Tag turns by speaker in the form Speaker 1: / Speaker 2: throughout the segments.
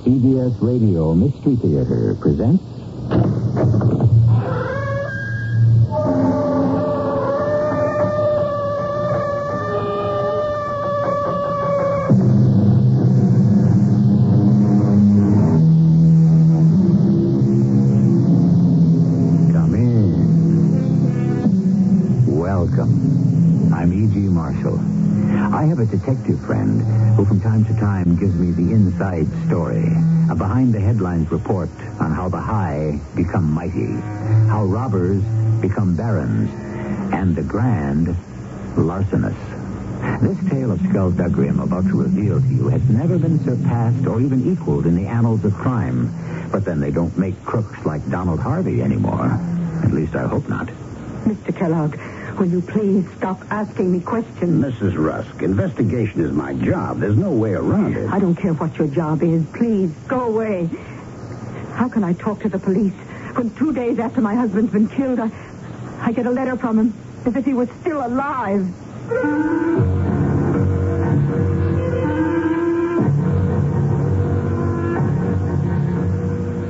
Speaker 1: CBS Radio Mystery Theater presents... Come in. Welcome. I'm E.G. Marshall. I have a detective friend who from time to time gives me the inside story, a behind-the-headlines report on how the high become mighty, how robbers become barons, and the grand larcenous. This tale of skullduggery I'm about to reveal to you has never been surpassed or even equaled in the annals of crime. But then they don't make crooks like Donald Harvey anymore. At least I hope not.
Speaker 2: Mr. Kellogg, will you please stop asking me questions?
Speaker 3: Mrs. Rusk, investigation is my job. There's no way around it.
Speaker 2: I don't care what your job is. Please, go away. How can I talk to the police when 2 days after my husband's been killed, I get a letter from him as if he was still alive?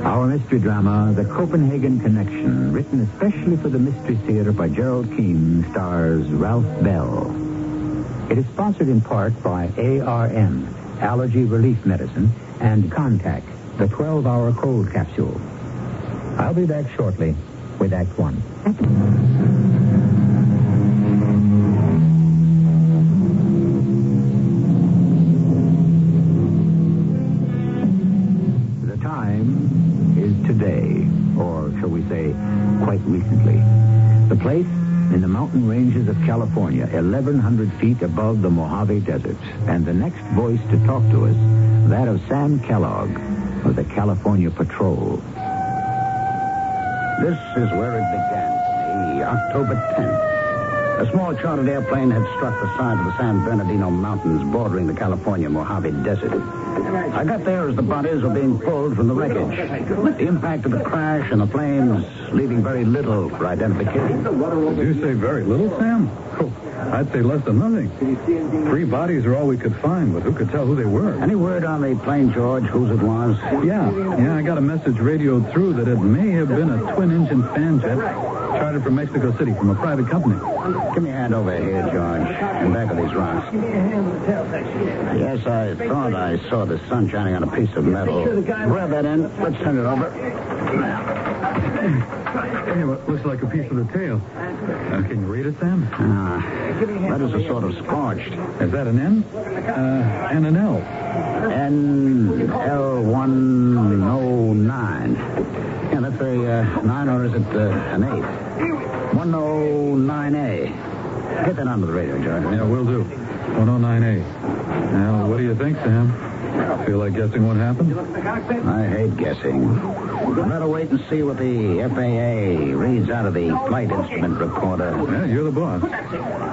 Speaker 1: Our mystery drama, The Copenhagen Connection, written especially for the Mystery Theater by Gerald Keane, stars Ralph Bell. It is sponsored in part by ARM, Allergy Relief Medicine, and Contact, the 12-hour cold capsule. I'll be back shortly with Act One. The time is today, or shall we say, quite recently. The place in the mountain ranges of California, 1,100 feet above the Mojave Desert. And the next voice to talk to us, that of Sam Kellogg of the California Patrol.
Speaker 3: This is where it began for me, October 10th. A small chartered airplane had struck the side of the San Bernardino Mountains bordering the California Mojave Desert. I got there as the bodies were being pulled from the wreckage. The impact of the crash and the flames leaving very little for identification.
Speaker 4: Did you say very little, Sam? Oh, I'd say less than nothing. 3 bodies are all we could find, but who could tell who they were?
Speaker 3: Any word on the plane, George, whose it was?
Speaker 4: Yeah, I got a message radioed through that it may have been a twin-engine fan jet chartered from Mexico City from a private company.
Speaker 3: Give me a hand over here, George, in back of these rocks. Yes, I thought I saw the sun shining on a piece of metal. Grab that end. Let's turn it over.
Speaker 4: Anyway, looks like a piece of the tail. Can you read it, Sam?
Speaker 3: Letters are sort of scorched.
Speaker 4: Is that an N? And an L.
Speaker 3: NL109. Yeah, that's a 9, or is it an 8? 109A. Get that onto the radio, George.
Speaker 4: Yeah, will do. 109A. Now, what do you think, Sam? Feel like guessing what happened?
Speaker 3: I hate guessing. I'd rather wait and see what the FAA reads out of the flight instrument recorder.
Speaker 4: Yeah, you're the boss.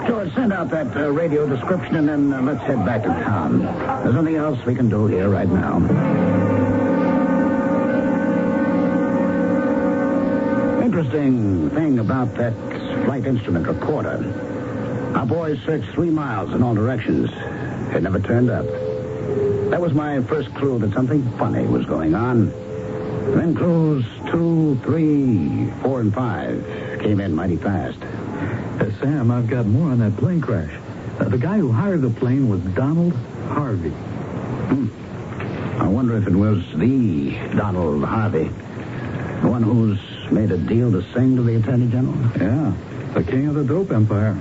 Speaker 3: George, send out that radio description, and then let's head back to town. There's nothing else we can do here right now. Interesting thing about that flight instrument recorder. Our boys searched 3 miles in all directions. It never turned up. That was my first clue that something funny was going on. Then clues 2, 3, 4, and 5 came in mighty fast.
Speaker 4: Sam, I've got more on that plane crash. The guy who hired the plane was Donald Harvey.
Speaker 3: I wonder if it was the Donald Harvey, the one who's made a deal to sing to the Attorney General.
Speaker 4: Yeah, the king of the dope empire.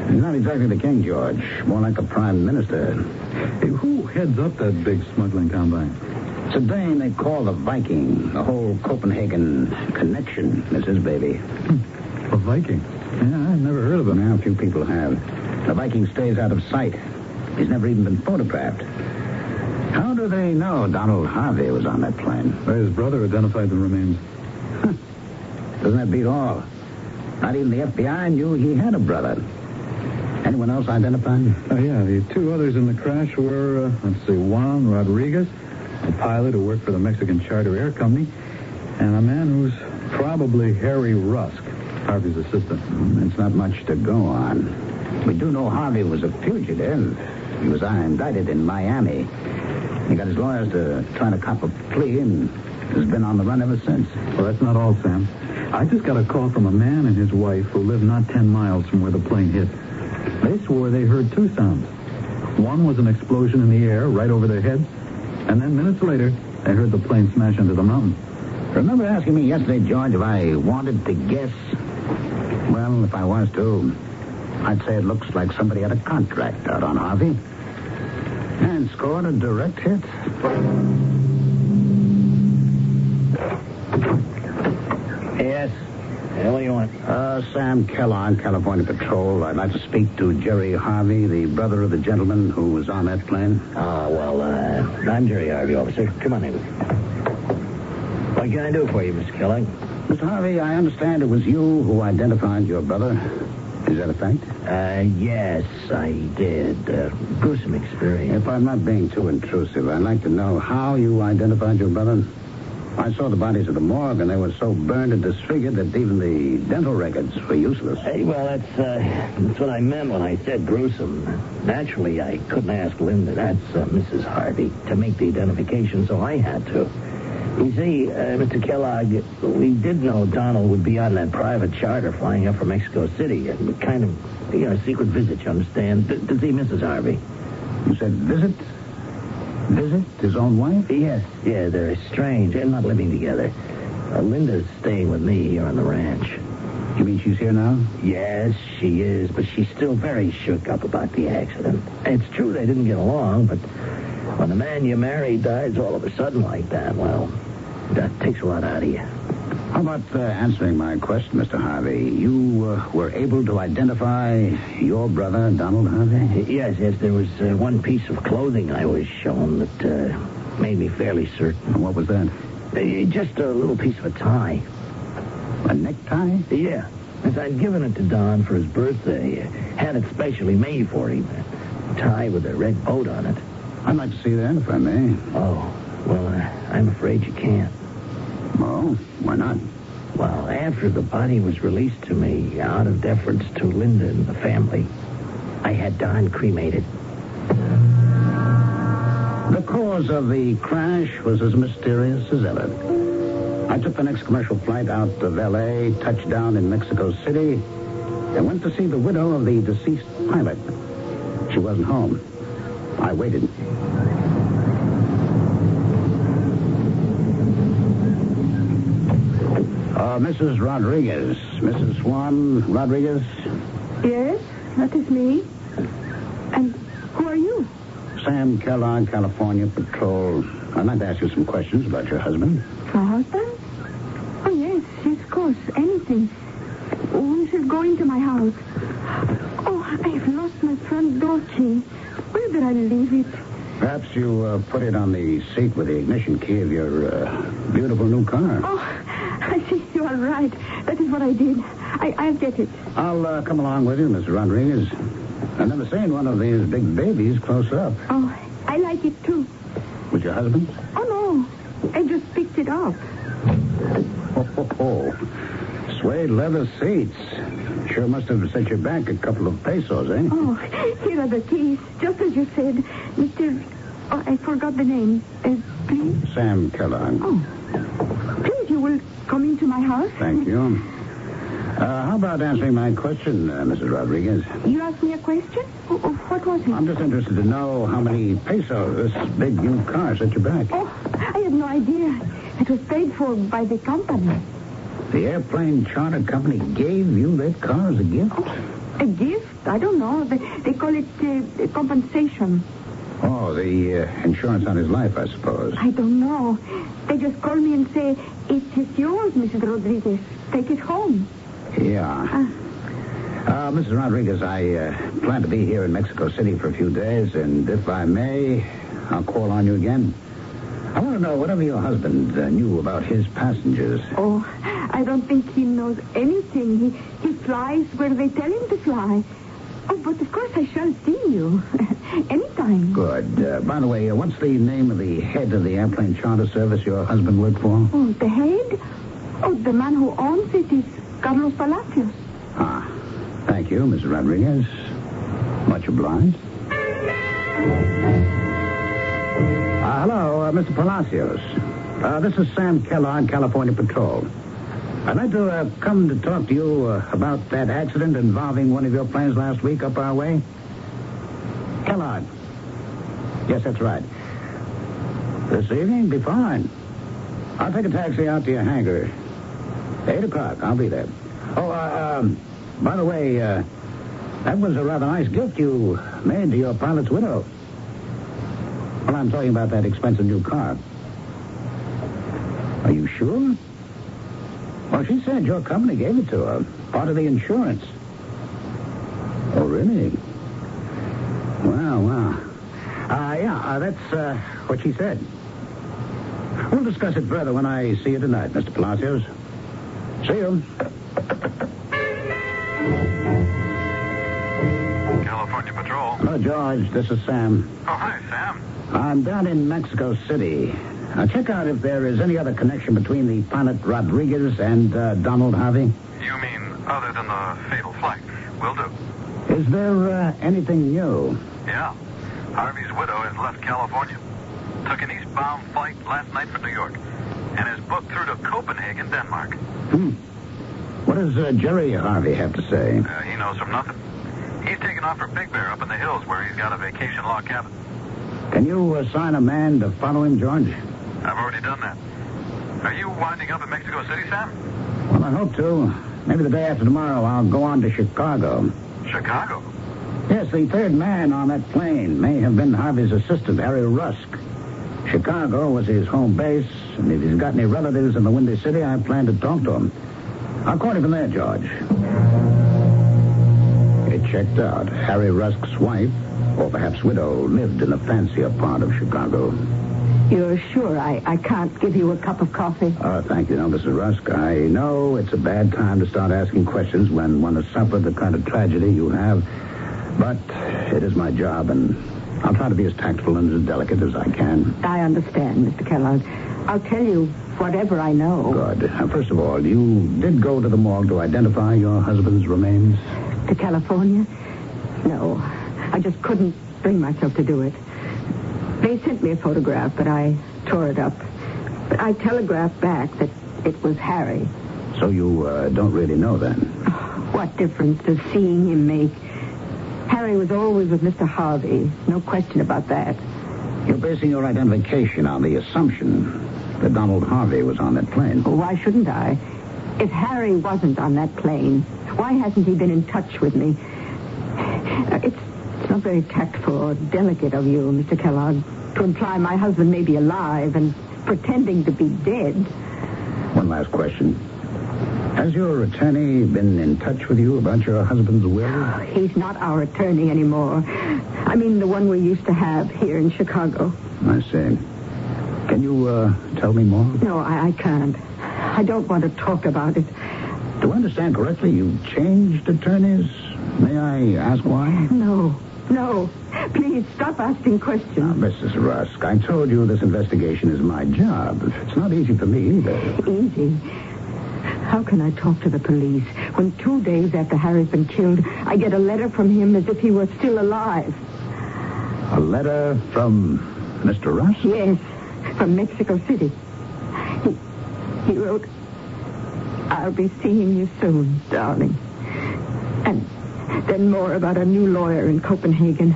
Speaker 3: He's not exactly the king, George. More like a prime minister.
Speaker 4: Hey, who heads up that big smuggling combine?
Speaker 3: It's a dame they call the Viking. The whole Copenhagen connection is his baby.
Speaker 4: A Viking? Yeah, I've never heard of him.
Speaker 3: Now, a few people have. The Viking stays out of sight. He's never even been photographed. How do they know Donald Harvey was on that plane?
Speaker 4: Well, his brother identified the remains.
Speaker 3: Doesn't that beat all? Not even the FBI knew he had a brother. Anyone else identified?
Speaker 4: Oh, yeah, the 2 others in the crash were, Juan Rodriguez, a pilot who worked for the Mexican Charter Air Company, and a man who's probably Harry Rusk, Harvey's assistant.
Speaker 3: It's not much to go on. We do know Harvey was a fugitive. He was indicted in Miami. He got his lawyers to try to cop a plea and has been on the run ever since.
Speaker 4: Well, that's not all, Sam. I just got a call from a man and his wife who live not 10 miles from where the plane hit. They swore they heard two sounds. One was an explosion in the air right over their heads, and then minutes later, they heard the plane smash into the mountain.
Speaker 3: Remember asking me yesterday, George, if I wanted to guess? Well, if I was to, I'd say it looks like somebody had a contract out on Harvey and scored a direct hit.
Speaker 5: Yes. What do you want?
Speaker 3: Sam Kellogg, California Patrol. I'd like to speak to Jerry Harvey, the brother of the gentleman who was on that plane.
Speaker 5: I'm Jerry Harvey, officer. Come on in. What can I do for you, Mr. Kellogg?
Speaker 3: Mr. Harvey, I understand it was you who identified your brother. Is that a fact?
Speaker 5: Yes, I did. Gruesome experience.
Speaker 3: If I'm not being too intrusive, I'd like to know how you identified your brother. I saw the bodies at the morgue, and they were so burned and disfigured that even the dental records were useless.
Speaker 5: Well, that's what I meant when I said gruesome. Naturally, I couldn't ask Linda, that's Mrs. Harvey, to make the identification, so I had to. You see, Mr. Kellogg, we did know Donald would be on that private charter flying up from Mexico City. A kind of, secret visit, you understand, to see Mrs. Harvey.
Speaker 3: You said visit? Visit his own wife?
Speaker 5: Yes, they're estranged. They're not living together. Linda's staying with me here on the ranch.
Speaker 3: You mean she's here now?
Speaker 5: Yes, she is, but she's still very shook up about the accident. It's true they didn't get along, but when the man you married dies all of a sudden like that, well, that takes a lot out of you.
Speaker 3: How about answering my question, Mr. Harvey? You were able to identify your brother, Donald Harvey?
Speaker 5: Yes, there was one piece of clothing I was shown that made me fairly certain.
Speaker 3: What was that?
Speaker 5: Just a little piece of a tie.
Speaker 3: A necktie?
Speaker 5: Yeah. As I'd given it to Don for his birthday. Had it specially made for him. A tie with a red boat on it.
Speaker 3: I'd like to see that, if I may.
Speaker 5: Oh, well, I'm afraid you can't.
Speaker 3: Oh, why not?
Speaker 5: Well, after the body was released to me, out of deference to Linda and the family, I had Don cremated.
Speaker 3: The cause of the crash was as mysterious as ever. I took the next commercial flight out of L.A., touched down in Mexico City, and went to see the widow of the deceased pilot. She wasn't home. I waited. Mrs. Rodriguez. Mrs. Swan Rodriguez?
Speaker 2: Yes, that is me. And who are you?
Speaker 3: Sam Kellogg, California Patrol. I'd like to ask you some questions about your husband.
Speaker 2: My husband? Oh, yes, of course. Anything. We should go into my house. Oh, I've lost my front door key. Where did I leave it?
Speaker 3: Perhaps you put it on the seat with the ignition key of your beautiful new car.
Speaker 2: Oh, I see. You are right. That is what I did. I'll get it.
Speaker 3: I'll come along with you, Miss Rodriguez. I've never seen one of these big babies close up.
Speaker 2: Oh, I like it, too.
Speaker 3: With your husband?
Speaker 2: Oh, no. I just picked it up.
Speaker 3: Oh. Suede leather seats. Sure must have set you back a couple of pesos, eh?
Speaker 2: Oh, here are the keys. Just as you said. Mr. Oh, I forgot the name. Please?
Speaker 3: Sam Kellogg.
Speaker 2: Oh. Please, you will come into my house?
Speaker 3: Thank you. How about answering my question, Mrs. Rodriguez?
Speaker 2: You asked me a question? What was it?
Speaker 3: I'm just interested to know how many pesos this big new car set you back.
Speaker 2: Oh, I had no idea. It was paid for by the company.
Speaker 3: The airplane charter company gave you that car as a gift?
Speaker 2: Oh, a gift? I don't know. They call it compensation.
Speaker 3: Oh, the insurance on his life, I suppose.
Speaker 2: I don't know. They just call me and say, it is yours, Mrs. Rodriguez. Take it home.
Speaker 3: Yeah. Mrs. Rodriguez, I plan to be here in Mexico City for a few days, and if I may, I'll call on you again. I want to know whatever your husband knew about his passengers.
Speaker 2: Oh, I don't think he knows anything. He flies where they tell him to fly. Oh, but of course I shall see you. Anytime.
Speaker 3: Good. By the way, what's the name of the head of the airplane charter service your husband worked for?
Speaker 2: Oh, the head? Oh, the man who owns it is Carlos Palacios.
Speaker 3: Ah, thank you, Mrs. Rodriguez. Much obliged. Hello, Mr. Palacios. This is Sam Kellogg, California Patrol. I'd like to come to talk to you about that accident involving one of your planes last week up our way. Kellogg. Yes, that's right. This evening, be fine. I'll take a taxi out to your hangar. 8 o'clock, I'll be there. Oh, by the way, that was a rather nice gift you made to your pilot's widow. Well, I'm talking about that expensive new car. Are you sure? Well, she said your company gave it to her. Part of the insurance. Oh, really? Well. Yeah, that's what she said. We'll discuss it further when I see you tonight, Mr. Palacios. See you.
Speaker 6: California Patrol.
Speaker 3: Hello, George. This is Sam.
Speaker 6: Oh, hi, Sam.
Speaker 3: I'm down in Mexico City. Check out if there is any other connection between the pilot Rodriguez and Donald Harvey.
Speaker 6: You mean other than the fatal flight? Will do.
Speaker 3: Is there anything new?
Speaker 6: Yeah. Harvey's widow has left California. Took an eastbound flight last night for New York and is booked through to Copenhagen, Denmark.
Speaker 3: What does Jerry Harvey have to say?
Speaker 6: He knows from nothing. He's taken off for Big Bear up in the hills where he's got a vacation log cabin.
Speaker 3: Can you assign a man to follow him, George?
Speaker 6: I've already done that. Are you winding up in Mexico City, Sam?
Speaker 3: Well, I hope to. Maybe the day after tomorrow I'll go on to Chicago.
Speaker 6: Chicago?
Speaker 3: Yes, the third man on that plane may have been Harvey's assistant, Harry Rusk. Chicago was his home base, and if he's got any relatives in the Windy City, I plan to talk to him. I'll call you from there, George. It checked out. Harry Rusk's wife, or perhaps widow, lived in a fancier part of Chicago.
Speaker 2: You're sure I can't give you a cup of coffee?
Speaker 3: Thank you. No, Mrs. Rusk, I know it's a bad time to start asking questions when one has suffered the kind of tragedy you have, but it is my job, and I'll try to be as tactful and as delicate as I can.
Speaker 2: I understand, Mr. Kellogg. I'll tell you whatever I know.
Speaker 3: Good. First of all, you did go to the morgue to identify your husband's remains?
Speaker 2: To California? No. I just couldn't bring myself to do it. They sent me a photograph, but I tore it up. But I telegraphed back that it was Harry.
Speaker 3: So you don't really know then?
Speaker 2: What difference does seeing him make? Harry was always with Mr. Harvey. No question about that.
Speaker 3: You're basing your identification on the assumption that Donald Harvey was on that plane.
Speaker 2: Well, why shouldn't I? If Harry wasn't on that plane, why hasn't he been in touch with me? It's not very tactful or delicate of you, Mr. Kellogg, to imply my husband may be alive and pretending to be dead.
Speaker 3: One last question. Has your attorney been in touch with you about your husband's will?
Speaker 2: He's not our attorney anymore. I mean, the one we used to have here in Chicago.
Speaker 3: I see. Can you tell me more?
Speaker 2: No, I can't. I don't want to talk about it.
Speaker 3: Do I understand correctly? You changed attorneys? May I ask why?
Speaker 2: No. Please, stop asking questions.
Speaker 3: Now, Mrs. Rusk, I told you this investigation is my job. It's not easy for me either.
Speaker 2: Easy? How can I talk to the police when 2 days after Harry's been killed, I get a letter from him as if he were still alive?
Speaker 3: A letter from Mr. Rusk?
Speaker 2: Yes, from Mexico City. He wrote, "I'll be seeing you soon, darling." And then more about a new lawyer in Copenhagen.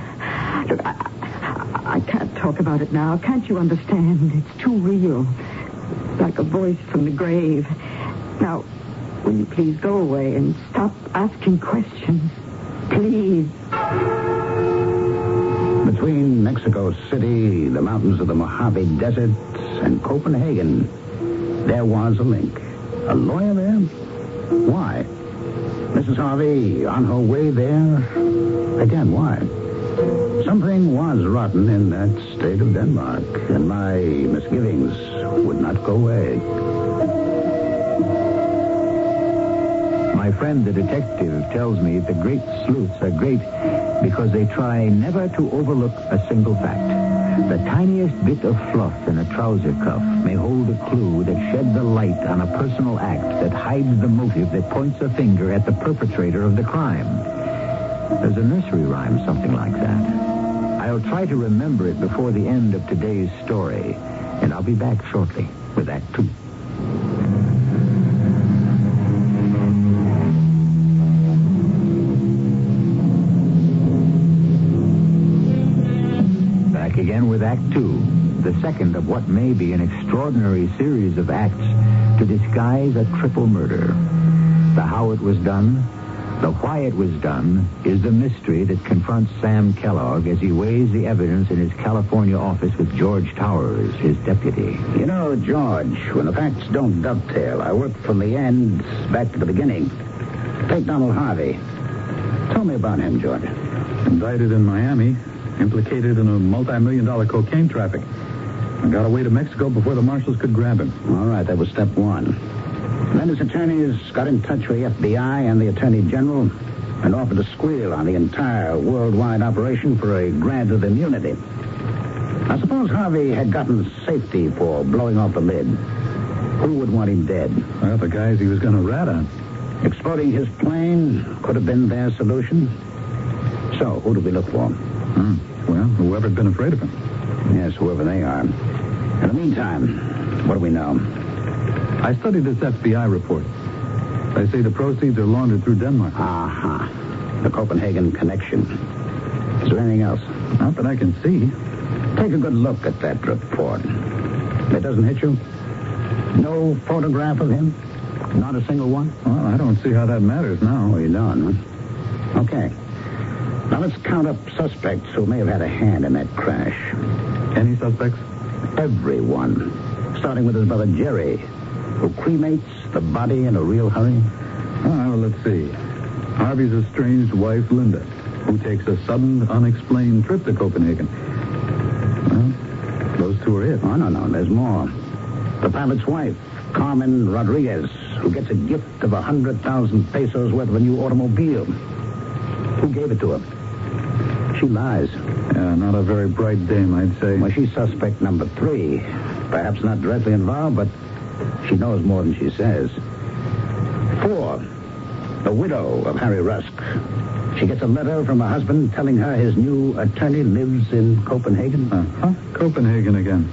Speaker 2: Look, I can't talk about it now. Can't you understand? It's too real. Like a voice from the grave. Now, will you please go away and stop asking questions? Please.
Speaker 3: Between Mexico City, the mountains of the Mojave Desert, and Copenhagen, there was a link. A lawyer there? Why? Mrs. Harvey on her way there? Again, why? Something was rotten in that state of Denmark, and my misgivings would not go away.
Speaker 1: My friend, the detective, tells me the great sleuths are great because they try never to overlook a single fact. The tiniest bit of fluff in a trouser cuff may hold a clue that sheds a light on a personal act that hides the motive that points a finger at the perpetrator of the crime. There's a nursery rhyme, something like that. I I'll try to remember it before the end of today's story, and I'll be back shortly with Act 2. Back again with Act 2, the second of what may be an extraordinary series of acts to disguise a triple murder. The how it was done, the why it was done, is the mystery that confronts Sam Kellogg as he weighs the evidence in his California office with George Towers, his deputy.
Speaker 3: You know, George, when the facts don't dovetail, I work from the end back to the beginning. Take Donald Harvey. Tell me about him, George.
Speaker 4: Indicted in Miami, implicated in a multi-million-dollar cocaine traffic. I got away to Mexico before the marshals could grab him.
Speaker 3: All right, that was step one. Then his attorneys got in touch with the FBI and the Attorney General and offered to squeal on the entire worldwide operation for a grant of immunity. I suppose Harvey had gotten safety for blowing off the lid. Who would want him dead?
Speaker 4: Well, the guys he was going to rat on.
Speaker 3: Exploding his plane could have been their solution. So, who do we look for?
Speaker 4: Well, whoever'd been afraid of him.
Speaker 3: Yes, whoever they are. In the meantime, what do we know?
Speaker 4: I studied this FBI report. They say the proceeds are laundered through Denmark.
Speaker 3: Uh-huh. The Copenhagen connection. Is there anything else?
Speaker 4: Not that I can see.
Speaker 3: Take a good look at that report. It doesn't hit you? No photograph of him? Not a single one?
Speaker 4: Well, I don't see how that matters now.
Speaker 3: Oh, you don't, huh? Okay. Now let's count up suspects who may have had a hand in that crash.
Speaker 4: Any suspects?
Speaker 3: Everyone. Starting with his brother Jerry, who cremates the body in a real hurry.
Speaker 4: Well, let's see. Harvey's estranged wife, Linda, who takes a sudden, unexplained trip to Copenhagen. Well, those two are it.
Speaker 3: Oh, no, there's more. The pilot's wife, Carmen Rodriguez, who gets a gift of 100,000 pesos worth of a new automobile. Who gave it to her? She lies.
Speaker 4: Yeah, not a very bright dame, I'd say.
Speaker 3: Well, she's suspect number 3. Perhaps not directly involved, but she knows more than she says. 4, the widow of Harry Rusk. She gets a letter from her husband telling her his new attorney lives in Copenhagen.
Speaker 4: Copenhagen again.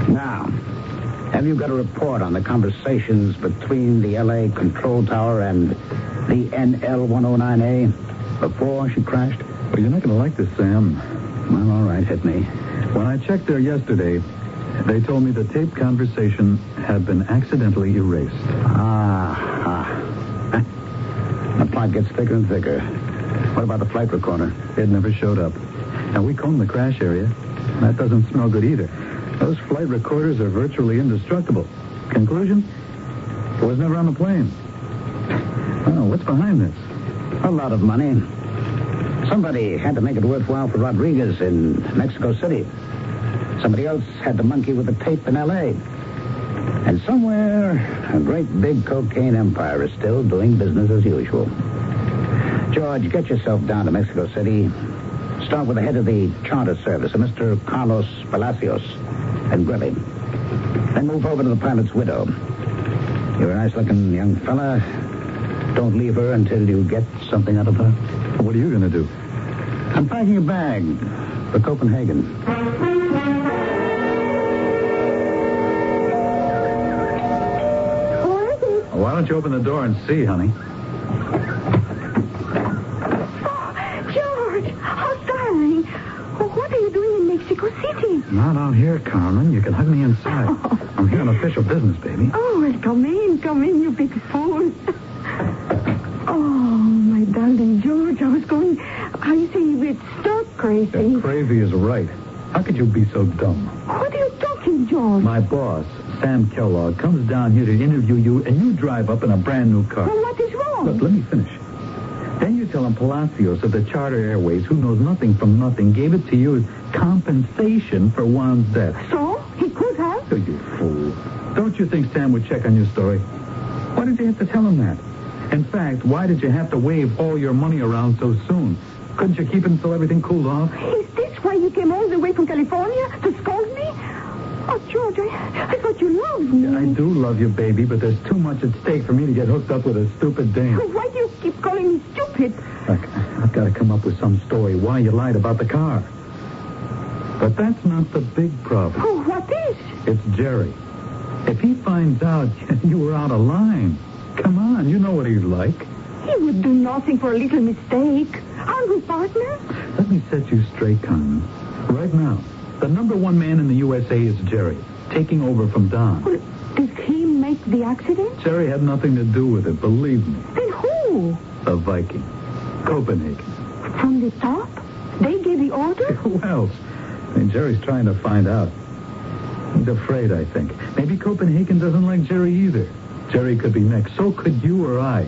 Speaker 3: Now, have you got a report on the conversations between the L.A. control tower and the NL1098 before she crashed?
Speaker 4: Well, you're not going to like this, Sam.
Speaker 3: Well, all right, hit me.
Speaker 4: When I checked there yesterday, they told me the taped conversation had been accidentally erased.
Speaker 3: The plot gets thicker and thicker. What about the flight recorder?
Speaker 4: It never showed up. And we combed the crash area. That doesn't smell good either. Those flight recorders are virtually indestructible. Conclusion? It was never on the plane. Oh, what's behind this?
Speaker 3: A lot of money. Somebody had to make it worthwhile for Rodriguez in Mexico City. Somebody else had to monkey with the tape in L.A. And somewhere, a great big cocaine empire is still doing business as usual. George, get yourself down to Mexico City. Start with the head of the charter service, a Mr. Carlos Palacios, and grill him. Then move over to the pilot's widow. You're a nice-looking young fella. Don't leave her until you get something out of her.
Speaker 4: What are you going to do?
Speaker 3: I'm packing a bag for Copenhagen.
Speaker 4: Why don't you open the door and see, honey?
Speaker 2: Oh, George! Oh, darling! What are you doing in Mexico City?
Speaker 4: Not out here, Carmen. You can hug me inside.
Speaker 2: Oh.
Speaker 4: I'm here on official business, baby.
Speaker 2: Oh, well, come in, you big fool. Oh, my darling George, I was going... I say you get stark crazy.
Speaker 4: Yeah, crazy is right. How could you be so dumb?
Speaker 2: What are you talking, George?
Speaker 4: My boss, Sam Kellogg, comes down here to interview you, and you drive up in a brand new car.
Speaker 2: Well, what is wrong?
Speaker 4: Look, let me finish. Then you tell him Palacios of the Charter Airways, who knows nothing from nothing, gave it to you as compensation for Juan's death.
Speaker 2: So? He could have?
Speaker 4: Oh, you fool. Don't you think Sam would check on your story? Why did you have to tell him that? In fact, why did you have to wave all your money around so soon? Couldn't you keep it until everything cooled off?
Speaker 2: Is this why you came all the way from California to scold me? Oh, George, I thought you loved me.
Speaker 4: I do love you, baby, but there's too much at stake for me to get hooked up with a stupid dame.
Speaker 2: Why do you keep calling me stupid?
Speaker 4: Look, I've got to come up with some story why you lied about the car. But that's not the big problem.
Speaker 2: Oh, what is?
Speaker 4: It's Jerry. If he finds out you were out of line, come on, you know what he's like.
Speaker 2: He would do nothing for a little mistake. Aren't we partners?
Speaker 4: Let me set you straight, Carmen. Right now, the number one man in the USA is Jerry, taking over from Don.
Speaker 2: Well, did he make the accident?
Speaker 4: Jerry had nothing to do with it, believe me.
Speaker 2: Then who?
Speaker 4: The Viking. Copenhagen.
Speaker 2: From the top? They gave the order?
Speaker 4: Who else? Jerry's trying to find out. He's afraid, I think. Maybe Copenhagen doesn't like Jerry either. Jerry could be next. So could you or I.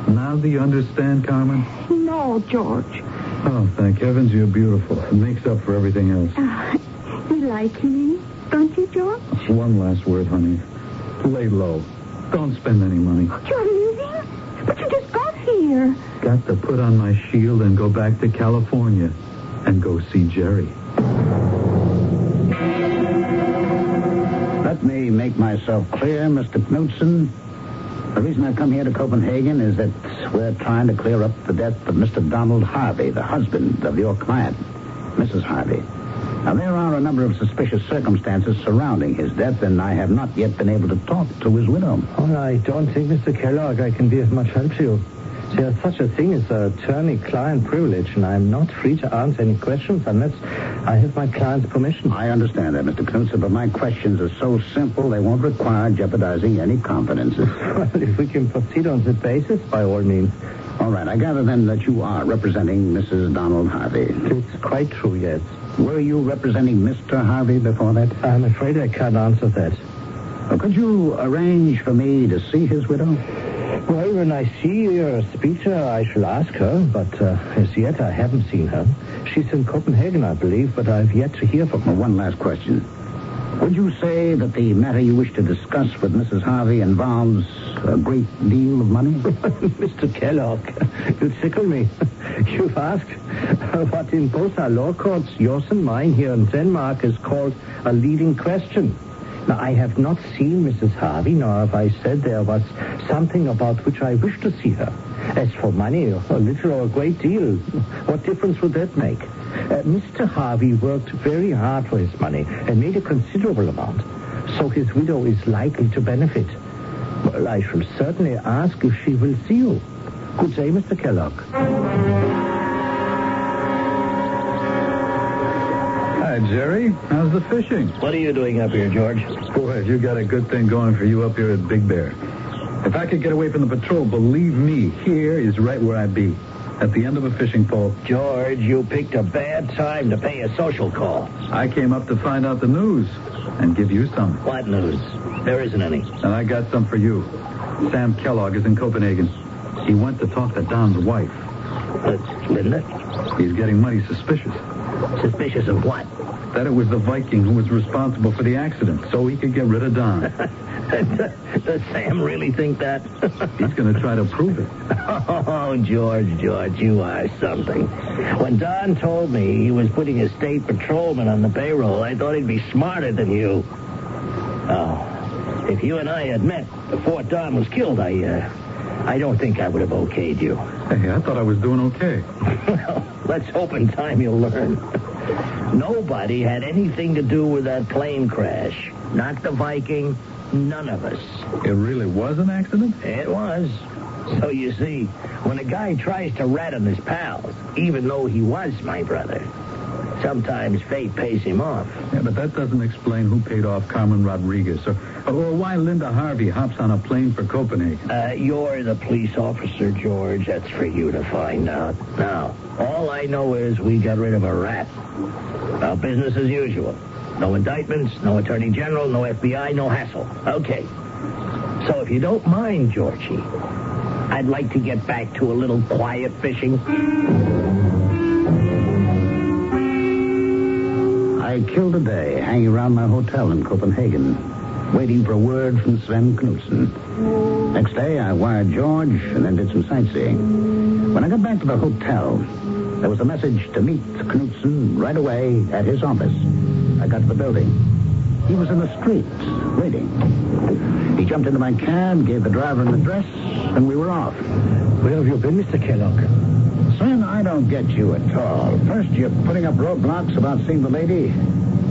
Speaker 4: Now do you understand, Carmen?
Speaker 2: No, George.
Speaker 4: Oh, thank heavens you're beautiful. It makes up for everything else.
Speaker 2: You like me, don't you, George?
Speaker 4: One last word, honey. Lay low. Don't spend any money.
Speaker 2: You're leaving? But you just got here.
Speaker 4: Got to put on my shield and go back to California and go see Jerry.
Speaker 3: Let me make myself clear, Mr. Knudsen. The reason I've come here to Copenhagen is that we're trying to clear up the death of Mr. Donald Harvey, the husband of your client, Mrs. Harvey. Now, there are a number of suspicious circumstances surrounding his death, and I have not yet been able to talk to his widow.
Speaker 5: Oh, I don't think, Mr. Kellogg, I can be of much help to you. There's such a thing as attorney-client privilege, and I'm not free to answer any questions unless I have my client's permission.
Speaker 3: I understand that, Mr. Knudsen, but my questions are so simple they won't require jeopardizing any confidences.
Speaker 5: Well, if we can proceed on that basis, by all means.
Speaker 3: All right, I gather then that you are representing Mrs. Donald Harvey.
Speaker 5: It's quite true, yes.
Speaker 3: Were you representing Mr. Harvey before that?
Speaker 5: I'm afraid I can't answer that.
Speaker 3: Well, could you arrange for me to see his widow?
Speaker 5: Well, when I see your speaker, I shall ask her, but as yet I haven't seen her. She's in Copenhagen, I believe, but I've yet to hear from her.
Speaker 3: One last question. Would you say that the matter you wish to discuss with Mrs. Harvey involves a great deal of money?
Speaker 5: Mr. Kellogg, you tickle me. You've asked what in both our law courts, yours and mine here in Denmark, is called a leading question. Now, I have not seen Mrs. Harvey, nor have I said there was something about which I wish to see her. As for money, a little or a great deal, what difference would that make? Mr. Harvey worked very hard for his money and made a considerable amount, so his widow is likely to benefit. Well, I shall certainly ask if she will see you. Good day, Mr. Kellogg.
Speaker 4: Hi, Jerry. How's the fishing?
Speaker 5: What are you doing up here, George?
Speaker 4: Boy, you got a good thing going for you up here at Big Bear. If I could get away from the patrol, believe me, here is right where I'd be. At the end of a fishing pole.
Speaker 5: George, you picked a bad time to pay a social call.
Speaker 4: I came up to find out the news and give you some.
Speaker 5: What news? There isn't any.
Speaker 4: And I got some for you. Sam Kellogg is in Copenhagen. He went to talk to Don's wife.
Speaker 5: That's Linda?
Speaker 4: He's getting mighty suspicious.
Speaker 5: Suspicious of what?
Speaker 4: That it was the Viking who was responsible for the accident, so he could get rid of Don.
Speaker 5: Does Sam really think that?
Speaker 4: He's going to try to prove it.
Speaker 5: Oh, George, you are something. When Don told me he was putting a state patrolman on the payroll, I thought he'd be smarter than you. Oh, if you and I had met before Don was killed, I don't think I would have okayed you.
Speaker 4: Hey, I thought I was doing okay.
Speaker 5: Well, let's hope in time you'll learn. Nobody had anything to do with that plane crash. Not the Viking, none of us.
Speaker 4: It really was an accident?
Speaker 5: It was. So you see, when a guy tries to rat on his pals, even though he was my brother, sometimes fate pays him off.
Speaker 4: Yeah, but that doesn't explain who paid off Carmen Rodriguez or why Linda Harvey hops on a plane for Copenhagen.
Speaker 5: You're the police officer, George. That's for you to find out. Now, all I know is we got rid of a rat. Now, business as usual. No indictments, no attorney general, no FBI, no hassle. Okay. So if you don't mind, Georgie, I'd like to get back to a little quiet fishing.
Speaker 3: I killed a day hanging around my hotel in Copenhagen, waiting for a word from Sven Knudsen. Next day, I wired George and then did some sightseeing. When I got back to the hotel, there was a message to meet Knudsen right away at his office. I got to the building. He was in the street, waiting. He jumped into my cab, gave the driver an address, and we were off.
Speaker 5: Where have you been, Mr. Kellogg?
Speaker 3: Sven, I I don't get you at all. First, you're putting up roadblocks about seeing the lady,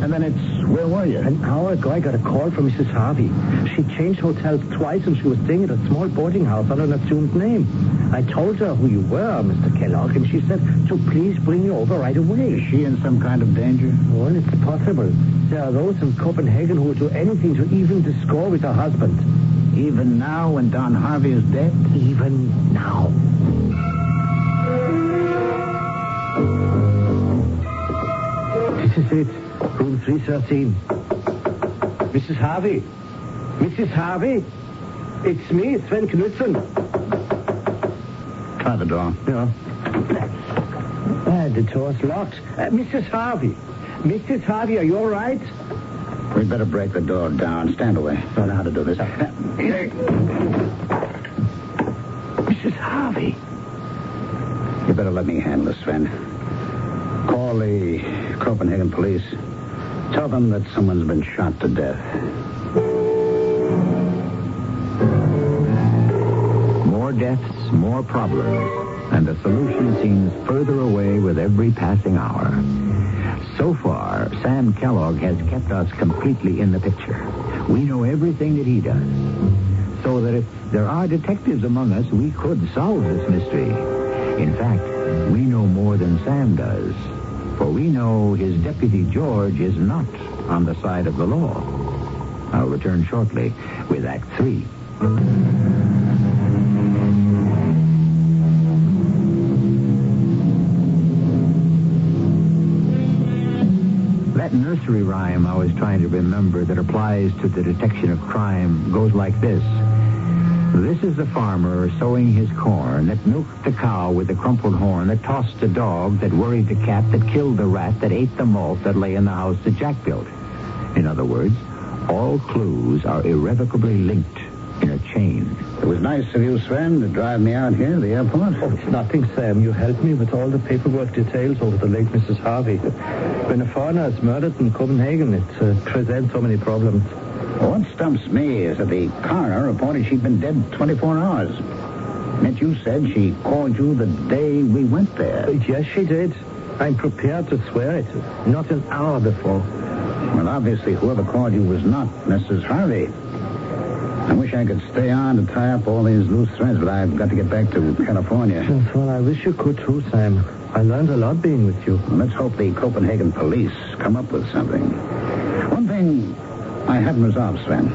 Speaker 3: and then it's, where were you?
Speaker 5: An hour ago, I got a call from Mrs. Harvey. She changed hotels twice, and she was staying at a small boarding house under an assumed name. I told her who you were, Mr. Kellogg, and she said to please bring you over right away.
Speaker 3: Is she in some kind of danger?
Speaker 5: Well, it's possible. There are those in Copenhagen who will do anything to even the score with her husband.
Speaker 3: Even now, when Don Harvey is dead?
Speaker 5: Even now. This is it. Room 313. Mrs. Harvey. Mrs. Harvey? It's me, Sven Knudsen.
Speaker 3: Try the door.
Speaker 5: Yeah. The door's locked. Mrs. Harvey. Mrs. Harvey, are you all right?
Speaker 3: We'd better break the door down. Stand away. Don't know how to do this.
Speaker 5: Mrs. Harvey.
Speaker 3: You better let me handle this, Sven. Call the Copenhagen police. Tell them that someone's been shot to death.
Speaker 1: More deaths, more problems, and the solution seems further away with every passing hour. So far, Sam Kellogg has kept us completely in the picture. We know everything that he does. So that if there are detectives among us, we could solve this mystery. In fact, we know more than Sam does. For we know his deputy George is not on the side of the law. I'll return shortly with Act 3. That nursery rhyme I was trying to remember that applies to the detection of crime goes like this. This is the farmer sowing his corn that milked the cow with the crumpled horn, that tossed the dog, that worried the cat, that killed the rat, that ate the malt that lay in the house that Jack built. In other words, all clues are irrevocably linked in a chain.
Speaker 3: It was nice of you, Sven, to drive me out here to the airport.
Speaker 5: Oh, it's nothing, Sam. You helped me with all the paperwork details over the late Mrs. Harvey. When a foreigner is murdered in Copenhagen, it presents so many problems.
Speaker 3: What stumps me is that the coroner reported she'd been dead 24 hours. Yet you said she called you the day we went there.
Speaker 5: Yes, she did. I'm prepared to swear it. Not an hour before.
Speaker 3: Well, obviously, whoever called you was not Mrs. Harvey. I wish I could stay on to tie up all these loose threads, but I've got to get back to California.
Speaker 5: Yes, well, I wish you could too, Sam. I learned a lot being with you.
Speaker 3: Well, let's hope the Copenhagen police come up with something. One thing I haven't resolved, Sven.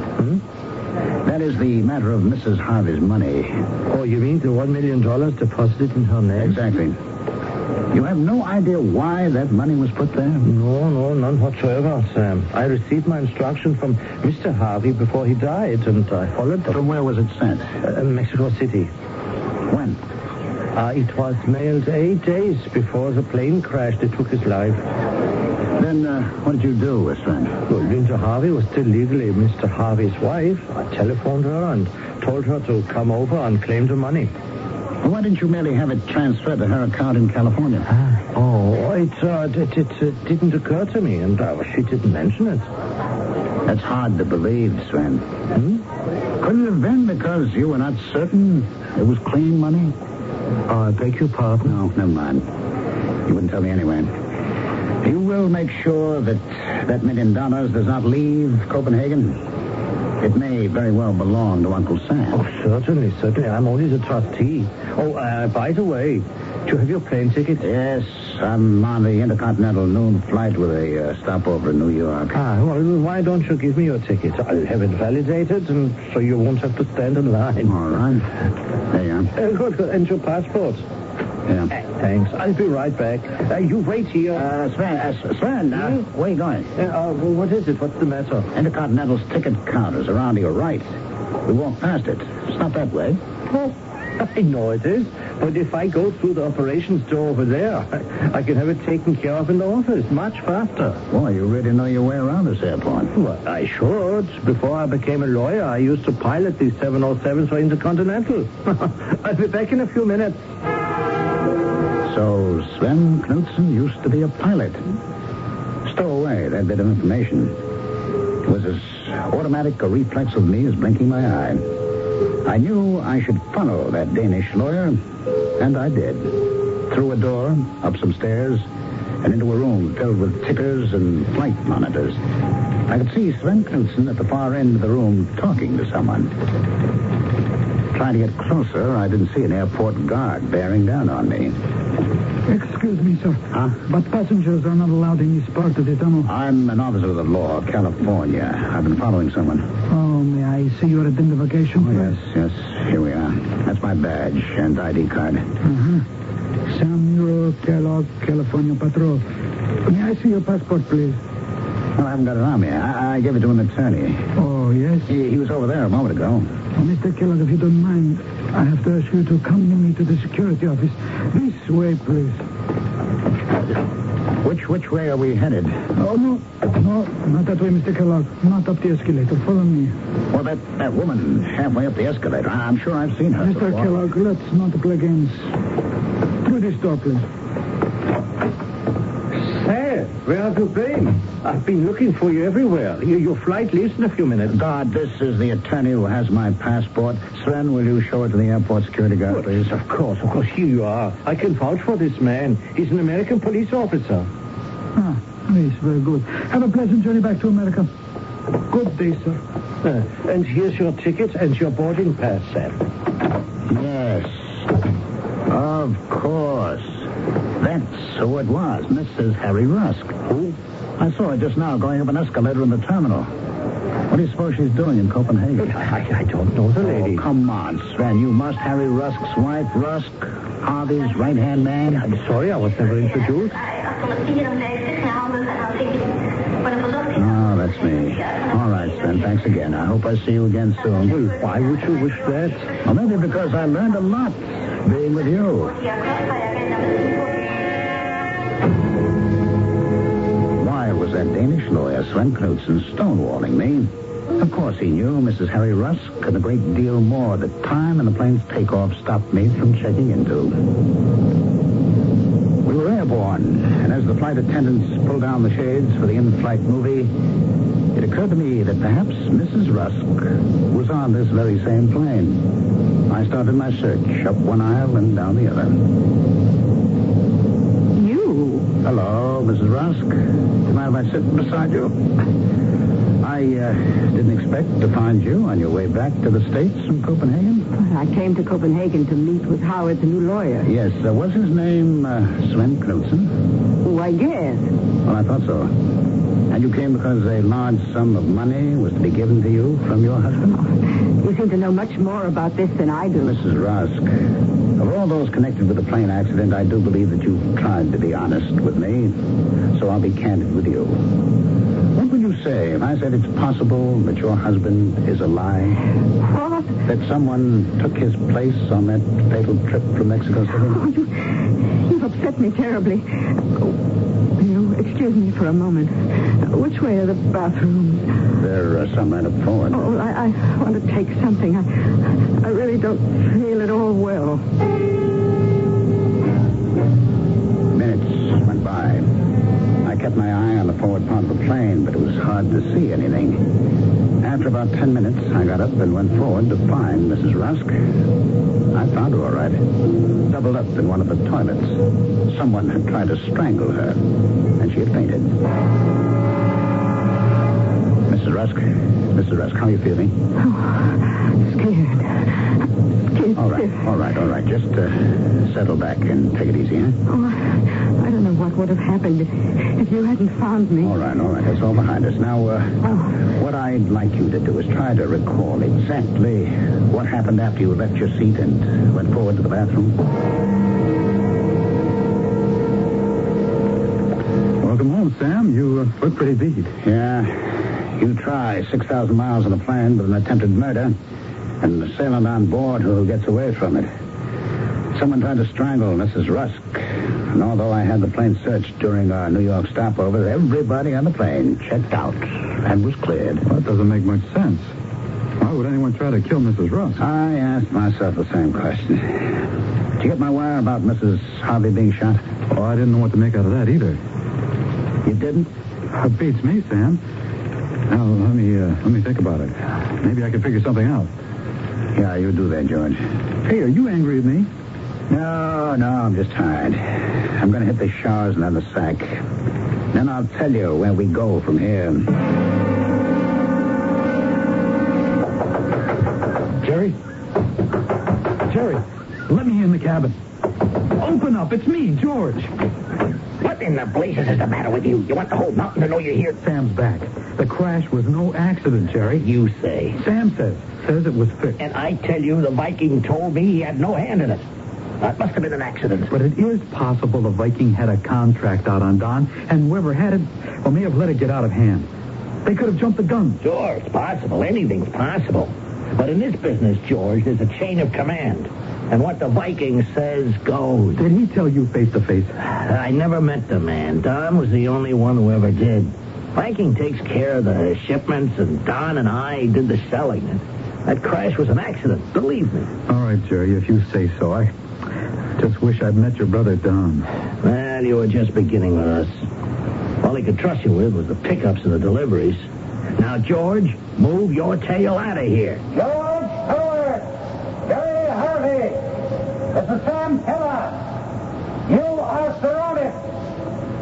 Speaker 3: That is the matter of Mrs. Harvey's money.
Speaker 5: Oh, you mean the $1 million deposited in her name?
Speaker 3: Exactly. You have no idea why that money was put there?
Speaker 5: No, none whatsoever, Sam. I received my instruction from Mr. Harvey before he died, and I followed them.
Speaker 3: From where was it sent?
Speaker 5: Mexico City.
Speaker 3: When?
Speaker 5: It was mailed 8 days before the plane crashed that took his life.
Speaker 3: Then, what did you do, Sven?
Speaker 5: Well, Linda Harvey was still legally Mr. Harvey's wife. I telephoned her and told her to come over and claim the money.
Speaker 3: Well, why didn't you merely have it transferred to her account in California?
Speaker 5: It didn't occur to me, and she didn't mention it.
Speaker 3: That's hard to believe, Sven. Couldn't it have been because you were not certain it was clean money?
Speaker 5: I beg your pardon?
Speaker 3: No, never mind. You wouldn't tell me anyway. You will make sure that $1 million does not leave Copenhagen? It may very well belong to Uncle Sam.
Speaker 5: Oh, certainly. I'm only the trustee. Oh, by the way, do you have your plane ticket?
Speaker 3: Yes, I'm on the Intercontinental noon flight with a stopover in New York.
Speaker 5: Well, why don't you give me your ticket? I'll have it validated, and so you won't have to stand in line.
Speaker 3: All right. There you are.
Speaker 5: Good. And your passport?
Speaker 3: Yeah.
Speaker 5: Thanks. I'll be right back. You wait here.
Speaker 3: Sven, where are you going?
Speaker 5: What is it? What's the matter?
Speaker 3: Intercontinental's ticket counter's around to your right. We walked past it. It's not that way.
Speaker 5: Oh, I know it is. But if I go through the operations door over there, I can have it taken care of in the office much faster.
Speaker 3: Boy, you really know your way around this airport.
Speaker 5: Well, I should. Before I became a lawyer, I used to pilot these 707s for Intercontinental. I'll be back in a few minutes.
Speaker 3: So Sven Knudsen used to be a pilot. Stow away that bit of information. It was as automatic a reflex of me as blinking my eye. I knew I should follow that Danish lawyer, and I did. through a door, up some stairs, and into a room filled with tickers and flight monitors. I could see Sven Knudsen at the far end of the room talking to someone. Trying to get closer, I didn't see an airport guard bearing down on me.
Speaker 7: Excuse me, sir.
Speaker 3: Huh?
Speaker 7: But passengers are not allowed in this part of the tunnel.
Speaker 3: I'm an officer of the law, California. I've been following someone.
Speaker 7: Oh, may I see your identification, please?
Speaker 3: Yes, here we are. That's my badge and ID card.
Speaker 7: Samuel Kellogg, California Patrol. May I see your passport, please?
Speaker 3: Well, I haven't got it on me. I gave it to an attorney.
Speaker 7: Oh, yes?
Speaker 3: He was over there a moment ago.
Speaker 7: Mr. Kellogg, if you don't mind, I have to ask you to accompany me to the security office. This way, please.
Speaker 3: Which way are we headed?
Speaker 7: Oh, no, not that way, Mr. Kellogg. Not up the escalator. Follow me.
Speaker 3: Well, that woman halfway up the escalator. I'm sure I've seen her
Speaker 7: Mr.
Speaker 3: before.
Speaker 7: Kellogg, let's not play games. Through this door, please.
Speaker 5: Hey, where have you been? I've been looking for you everywhere. Your flight leaves in a few minutes.
Speaker 3: God, this is the attorney who has my passport. Sven, will you show it to the airport security guard, please?
Speaker 5: Of course. Here you are. I can vouch for this man. He's an American police officer.
Speaker 7: Ah, yes, very good. Have a pleasant journey back to America. Good day, sir.
Speaker 5: And here's your ticket and your boarding pass, Sam.
Speaker 3: Yes. Of course. That's who it was, Mrs. Harry Rusk.
Speaker 5: Who?
Speaker 3: I saw her just now going up an escalator in the terminal. What do you suppose she's doing in Copenhagen?
Speaker 5: I don't know the lady.
Speaker 3: Oh, come on, Sven. You must Harry Rusk's wife, Rusk, Harvey's right-hand man.
Speaker 5: I'm sorry, I was never introduced.
Speaker 3: Oh, that's me. All right, Sven, thanks again. I hope I see you again soon.
Speaker 5: Well, why would you wish that?
Speaker 3: Well, maybe because I learned a lot being with you. Why was that Danish lawyer, Sven Knudsen, stonewalling me? Of course he knew Mrs. Harry Rusk and a great deal more. The time and the plane's takeoff stopped me from checking into. We were airborne, and as the flight attendants pulled down the shades for the in-flight movie, it occurred to me that perhaps Mrs. Rusk was on this very same plane. I started my search up one aisle and down the other.
Speaker 2: You?
Speaker 3: Hello, Mrs. Rusk. Do you mind if I sit beside you? I didn't expect to find you on your way back to the States from Copenhagen.
Speaker 2: I came to Copenhagen to meet with Howard, the new lawyer.
Speaker 3: Yes, was his name Sven Knudsen?
Speaker 2: Oh, I guess.
Speaker 3: Well, I thought so. And you came because a large sum of money was to be given to you from your husband?
Speaker 2: You seem to know much more about this than I do.
Speaker 3: Mrs. Rusk, of all those connected with the plane accident, I do believe that you've tried to be honest with me. So I'll be candid with you. What would you say if I said it's possible that your husband is alive?
Speaker 2: What?
Speaker 3: That someone took his place on that fatal trip from Mexico City?
Speaker 2: Oh, you've upset me terribly. Will you excuse me for a moment? Which way are the bathrooms?
Speaker 3: They're some right up forward.
Speaker 2: Oh, I want to take something. I really don't feel at all well.
Speaker 3: Minutes went by. I kept my eye on the forward part of the plane, but it was hard to see anything. After about 10 minutes, I got up and went forward to find Mrs. Rusk. I found her all right, doubled up in one of the toilets. Someone had tried to strangle her, and she had fainted. Mrs. Rusk, how are you feeling?
Speaker 2: Oh, scared.
Speaker 3: All right. Just settle back and take it easy, huh?
Speaker 2: Oh, I don't know what would have happened if you hadn't found me.
Speaker 3: All right. That's all behind us. Now, what I'd like you to do is try to recall exactly what happened after you left your seat and went forward to the bathroom.
Speaker 4: Welcome home, Sam. You look pretty beat.
Speaker 3: Yeah. You try 6,000 miles in a plane with an attempted murder, and the assailant on board who gets away from it. Someone tried to strangle Mrs. Rusk, and although I had the plane searched during our New York stopover, everybody on the plane checked out and was cleared.
Speaker 4: Well, that doesn't make much sense. Why would anyone try to kill Mrs. Rusk?
Speaker 3: I asked myself the same question. Did you get my wire about Mrs. Harvey being shot?
Speaker 4: Oh, I didn't know what to make out of that either.
Speaker 3: You didn't?
Speaker 4: It beats me, Sam. Now, let me think about it. Maybe I can figure something out.
Speaker 3: Yeah, you do that, George.
Speaker 4: Hey, are you angry at me?
Speaker 3: No, I'm just tired. I'm going to hit the showers and have a sack. Then I'll tell you where we go from here.
Speaker 4: Jerry, let me in the cabin. Open up. It's me, George.
Speaker 5: What in the blazes is the matter with you? You want the whole mountain to know you're here?
Speaker 4: Sam's back. The crash was no accident, Jerry.
Speaker 5: You say.
Speaker 4: Sam says it was fixed.
Speaker 5: And I tell you, the Viking told me he had no hand in it. That must have been an accident.
Speaker 4: But it is possible the Viking had a contract out on Don, and whoever had it, well, may have let it get out of hand. They could have jumped the gun.
Speaker 5: Sure, it's possible. Anything's possible. But in this business, George, there's a chain of command. And what the Viking says goes.
Speaker 4: Did he tell you face to face?
Speaker 5: I never met the man. Don was the only one who ever did. Viking takes care of the shipments, and Don and I did the selling. And that crash was an accident, believe me.
Speaker 4: All right, Jerry, if you say so. I just wish I'd met your brother, Don.
Speaker 5: Well, you were just beginning with us. All he could trust you with was the pickups and the deliveries. Now, George, move your tail out of here.
Speaker 3: George Stewart! Jerry Harvey! This is Sam Keller. You are surrounded.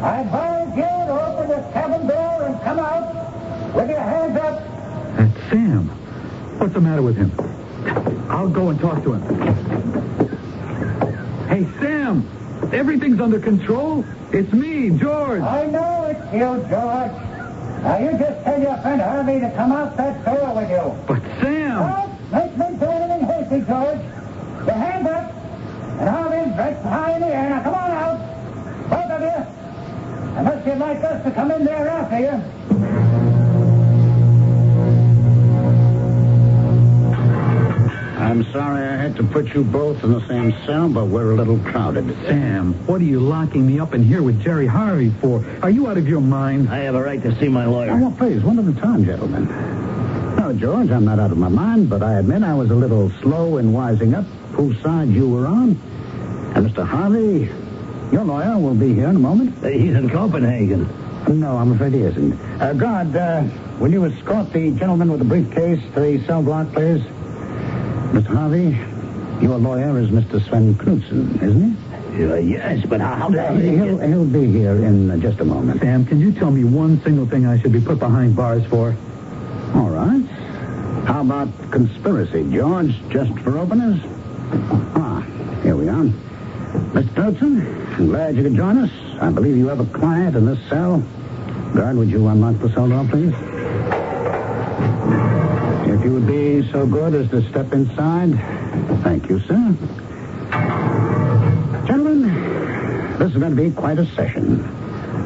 Speaker 3: I advise you to open this cabin door and come out with your hands up.
Speaker 4: That's Sam. What's the matter with him? I'll go and talk to him. Hey, Sam! Everything's under control. It's me, George.
Speaker 3: I know it's you, George. Now, you just tell your friend Harvey to come out that door with you.
Speaker 4: But Sam!
Speaker 3: Don't make me do anything hasty, George. Your hands up, and Harvey's right high in the air. Now, come on out. Both of you. Unless you'd like us to come in there after you. I'm sorry I had to put you both in the same cell, but we're a little crowded.
Speaker 4: Sam, what are you locking me up in here with Jerry Harvey for? Are you out of your mind?
Speaker 5: I have a right to see my lawyer.
Speaker 3: Oh, well, please, one at a time, gentlemen. No, George, I'm not out of my mind, but I admit I was a little slow in wising up whose side you were on. And Mr. Harvey, your lawyer will be here in a moment.
Speaker 5: He's in Copenhagen.
Speaker 3: No, I'm afraid he isn't. Guard, will you escort the gentleman with the briefcase to the cell block, please? Mr. Harvey, your lawyer is Mr. Sven Knudsen, isn't he?
Speaker 5: Yes, but how did I...
Speaker 3: He'll be here in just a moment.
Speaker 4: Sam, can you tell me one single thing I should be put behind bars for?
Speaker 3: All right. How about conspiracy, George, just for openers? Here we are. Mr. Knudsen, I'm glad you could join us. I believe you have a client in this cell. Guard, would you unlock the cell door, please? If you would be so good as to step inside. Thank you, sir. Gentlemen, this is going to be quite a session.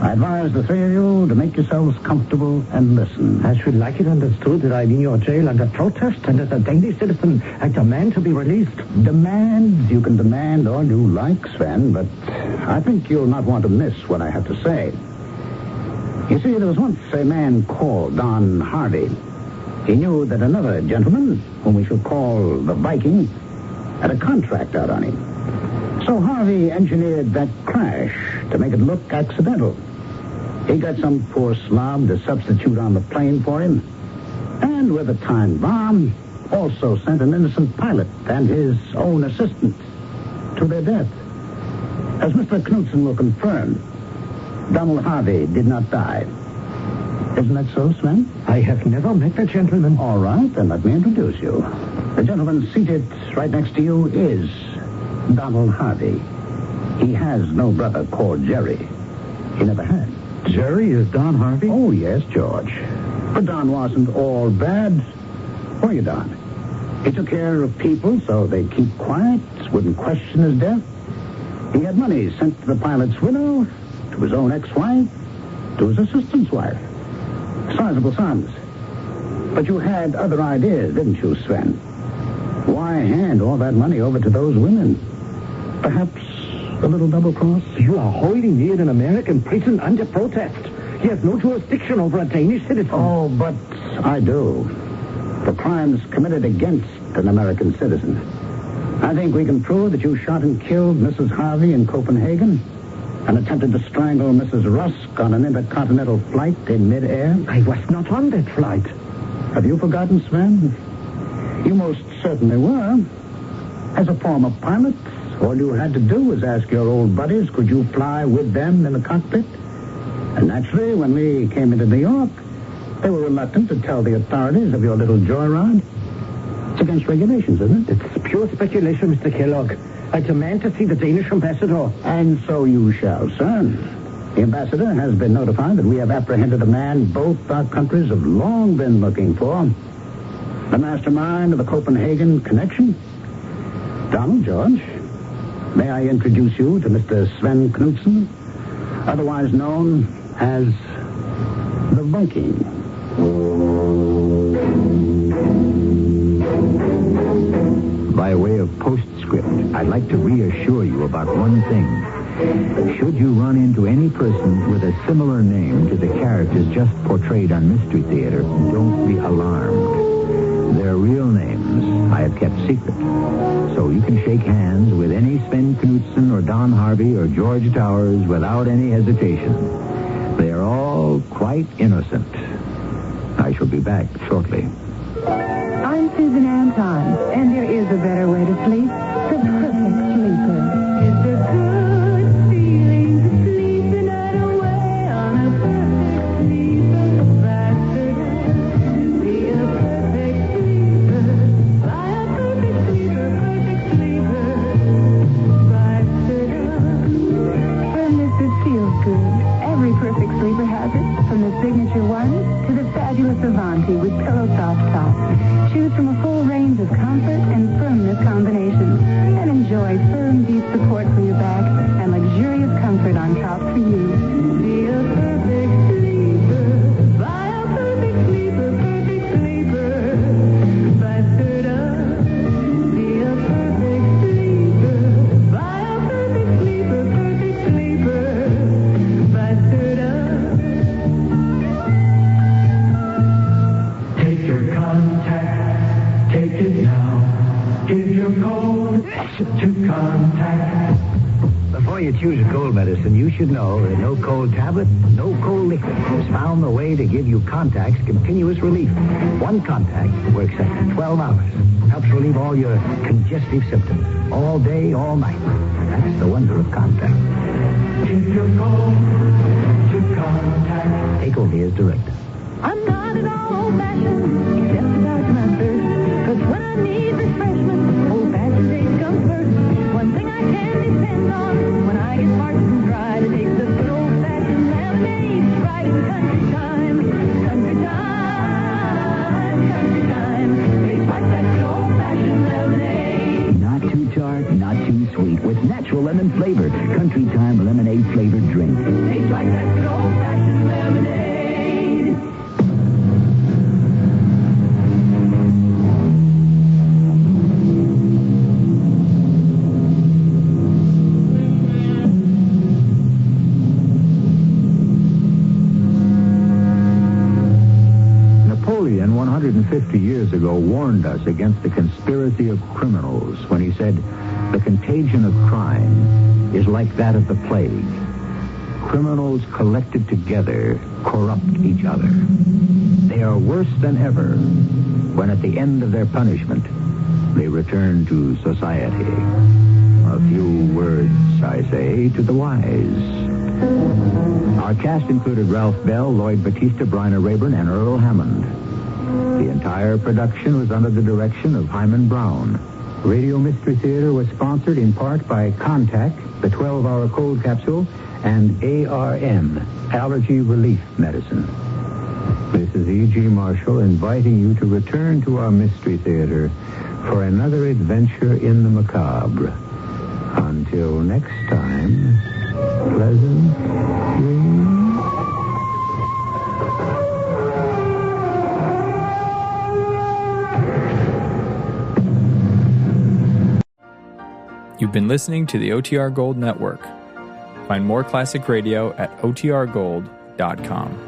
Speaker 3: I advise the three of you to make yourselves comfortable and listen.
Speaker 5: I should like it understood that I'm in your jail under protest, and as a Danish citizen, I demand to be released.
Speaker 3: Demand? You can demand all you like, Sven, but I think you'll not want to miss what I have to say. You see, there was once a man called Don Harvey. He knew that another gentleman, whom we shall call the Viking, had a contract out on him. So Harvey engineered that crash to make it look accidental. He got some poor slob to substitute on the plane for him, and with a timed bomb, also sent an innocent pilot and his own assistant to their death. As Mr. Knudsen will confirm, Donald Harvey did not die. Isn't that so, Sven?
Speaker 5: I have never met the gentleman.
Speaker 3: All right, then let me introduce you. The gentleman seated right next to you is Donald Harvey. He has no brother called Jerry. He never had.
Speaker 4: Jerry is Don Harvey?
Speaker 3: Oh, yes, George. But Don wasn't all bad. Were you, Don? He took care of people so they'd keep quiet, wouldn't question his death. He had money sent to the pilot's widow, to his own ex-wife, to his assistant's wife. Sizable sums. But you had other ideas, didn't you, Sven? Why hand all that money over to those women? Perhaps a little double cross?
Speaker 5: You are holding me in an American prison under protest. He has no jurisdiction over a Danish citizen.
Speaker 3: Oh, but I do. For crimes committed against an American citizen. I think we can prove that you shot and killed Mrs. Harvey in Copenhagen and attempted to strangle Mrs. Rusk on an intercontinental flight in midair.
Speaker 5: I was not on that flight.
Speaker 3: Have you forgotten, Sven? You most certainly were. As a former pilot, All you had to do was ask your old buddies, could you fly with them in the cockpit? And naturally, when we came into New York, they were reluctant to tell the authorities of your little joyride. It's against regulations, isn't it?
Speaker 5: It's pure speculation, Mr. Kellogg. I demand to see the Danish ambassador.
Speaker 3: And so you shall, sir. The ambassador has been notified that we have apprehended a man both our countries have long been looking for. The mastermind of the Copenhagen connection. Donald George, may I introduce you to Mr. Sven Knudsen, otherwise known as the Viking.
Speaker 1: By way of postscript, I'd like to reassure you about one thing. Should you run into any person with a similar name to the characters just portrayed on Mystery Theater, don't be alarmed. Their real names I have kept secret. So you can shake hands with any Sven Knudsen or Don Harvey or George Towers without any hesitation. They are all quite innocent. I shall be back shortly.
Speaker 2: I'm Susan Anton, and there is a better way to sleep. The perfect sleeper. It's a good feeling to sleep the night away on a perfect sleeper. Faster to be a perfect sleeper. By a perfect sleeper, faster. Firmness that feels good. Every perfect sleeper has it. From the Signature One to the fabulous Avanti with Pillow Soft Top. Choose from a full range of comfort and firmness combinations and enjoy firm, deep support for your back and luxurious comfort on top for you. Be a perfect sleeper. Buy a perfect sleeper, faster up. Be a perfect sleeper. Buy a perfect sleeper, faster up.
Speaker 8: Take your contact, take it now. Give your code to contact.
Speaker 1: Before you choose a cold medicine, you should know that no cold tablet, no cold liquid has found the way to give you Contact's continuous relief. One Contact works after 12 hours. Helps relieve all your congestive symptoms. All day, all night. That's the wonder of Contact.
Speaker 8: Give your code to contact.
Speaker 1: Take over as directed.
Speaker 2: I'm not at all old-fashioned, except about my thirst. 'Cause when I need refreshment, old-fashioned days come first. One thing I can depend on when I get parched and dry, to take the good old-fashioned lemonade, right in country time. Country time, country time. Tastes like that good old-fashioned lemonade.
Speaker 1: Not too tart, not too sweet. With natural lemon flavor. Country Time lemonade flavored drink.
Speaker 2: Tastes like that good old-fashioned lemonade.
Speaker 1: Napoleon, 150 years ago, warned us against the conspiracy of criminals when he said, the contagion of crime is like that of the plague. Criminals collected together corrupt each other. They are worse than ever when at the end of their punishment they return to society. A few words, I say, to the wise. Our cast included Ralph Bell, Lloyd Batista, Bryna Rayburn, and Earl Hammond. The entire production was under the direction of Hyman Brown. Radio Mystery Theater was sponsored in part by Contact, the 12-hour cold capsule, and ARM, Allergy Relief Medicine. This is E.G. Marshall inviting you to return to our Mystery Theater for another adventure in the macabre. Until next time, pleasant dreams.
Speaker 9: You've been listening to the OTR Gold Network. Find more classic radio at otrgold.com.